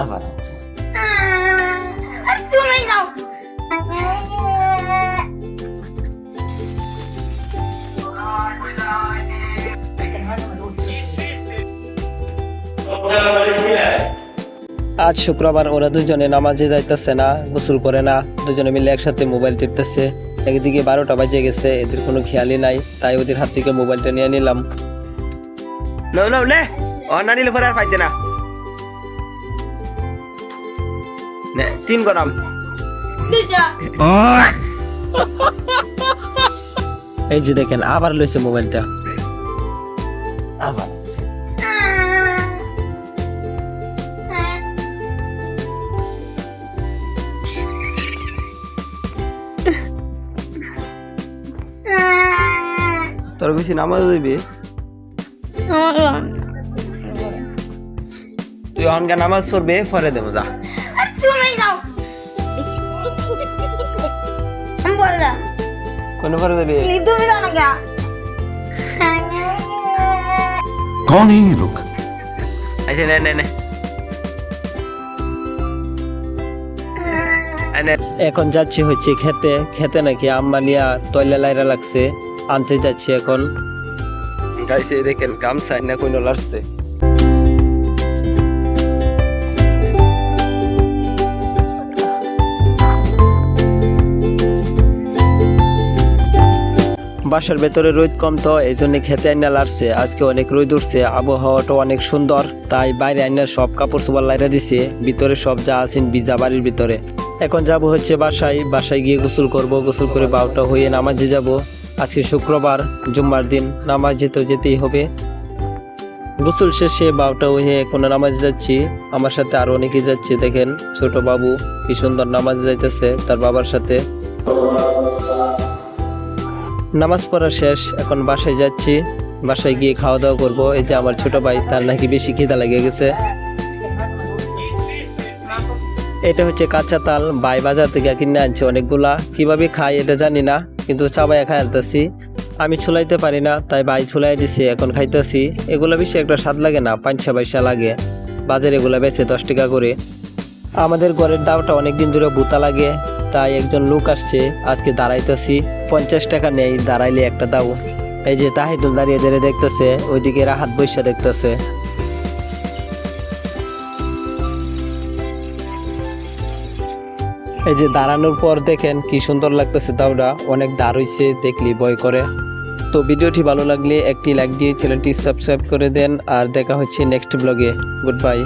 আবার আছে। তুমি যাও। আজ শুক্রবার, ওরা দুজনে নামাজে যাইতেছে না, গোসল করে না, দুজনে মিলে একসাথে মোবাইল টিপতেছে। একদিকে 12টা বাজে গেছে, এদের কোনো খেয়ালই নাই, তাই ওদের হাত থেকে মোবাইলটা নিয়ে নিলাম। না নিলে পরে আর পাইতে না। 3 গরম। এই যে দেখেন আবার লইছে মোবাইলটা। আবার আছে। তোর বেশি নামাজ দিবি, তুই অনগা নামাজ পড়বে, পরে দেবো যা। তুমি যাও। আমি বলে দাও। কোন পরে দেবে? তুমি যাও না গা। कौन है ये लोग? আচ্ছা নে এখন যাচ্ছি হচ্ছে খেতে নাকি আম্মা নিয়া তৈলা লাইরা লাগছে, আনতে যাচ্ছি এখন। গাইছে দেখেন গামছা না কোন লাগছে। বাসার ভেতরে রোদ কম, তো এই জন্য খেতে আইনা লাগছে। আজকে অনেক রোদ উঠছে, আবহাওয়াটা অনেক সুন্দর, তাই বাইরে আইনা সব কাপড় চোপড় লাইরা দিছে, ভিতরে সব যা আছেন ভিজা বাড়ির ভিতরে। এখন যাব হচ্ছে বাসায় গিয়ে গোসল করব, গোসল করে 12টা হয়ে নামাজে যাব। আজকে শুক্রবার, জুম্মার দিন, নামাজে তো যেতেই হবে। গোসল শেষে 12টা হয়ে এখন নামাজে যাচ্ছি। আমার সাথে আরো অনেকেই যাচ্ছে, দেখেন ছোট বাবু কি সুন্দর নামাজে যাইতেছে তার বাবার সাথে। নামাজ পড়া শেষ, এখন বাসায় যাচ্ছি। বাসায় গিয়ে খাওয়া দাওয়া করবো। এই যে আমার ছোট ভাই, তার নাকি বেশি খিদা লেগে গেছে। এটা হচ্ছে কাঁচা তাল, ভাই বাজার থেকে কিনে আনছে অনেকগুলা। কিভাবে খাই এটা জানি না, কিন্তু চাবাইয়া খাইতেছি। আমি ছুলাইতে পারি না, তাই ভাই ছুলাই দিছে, এখন খাইতেছি। এগুলো বেশি একটা স্বাদ লাগে না, 5-6 লাগে। বাজারে এগুলো বেচে 10 টাকা করে। আমাদের ঘরের দাওটা অনেকদিন ধরে ভূতা লাগে, তাই একজন লোক আসছে, আজকে দাঁড়াইতেছি। 50 টাকা নেই দাঁড়াইলে একটা দাও। এই যে তাহিদুল দাঁড়িয়ে দাঁড়িয়ে দেখতেছে, ওইদিকে রাহাত বৈশা দেখতেছে। এই যে দাঁড়ানোর পর দেখেন কি সুন্দর লাগতেছে, দাওটা অনেক দাঁড় হইছে, দেখলি ভয় করে। তো ভিডিওটি ভালো লাগলে একটি লাইক দিয়ে চ্যানেলটি সাবস্ক্রাইব করে দেন, আর দেখা হচ্ছে নেক্সট ব্লগে। Good bye.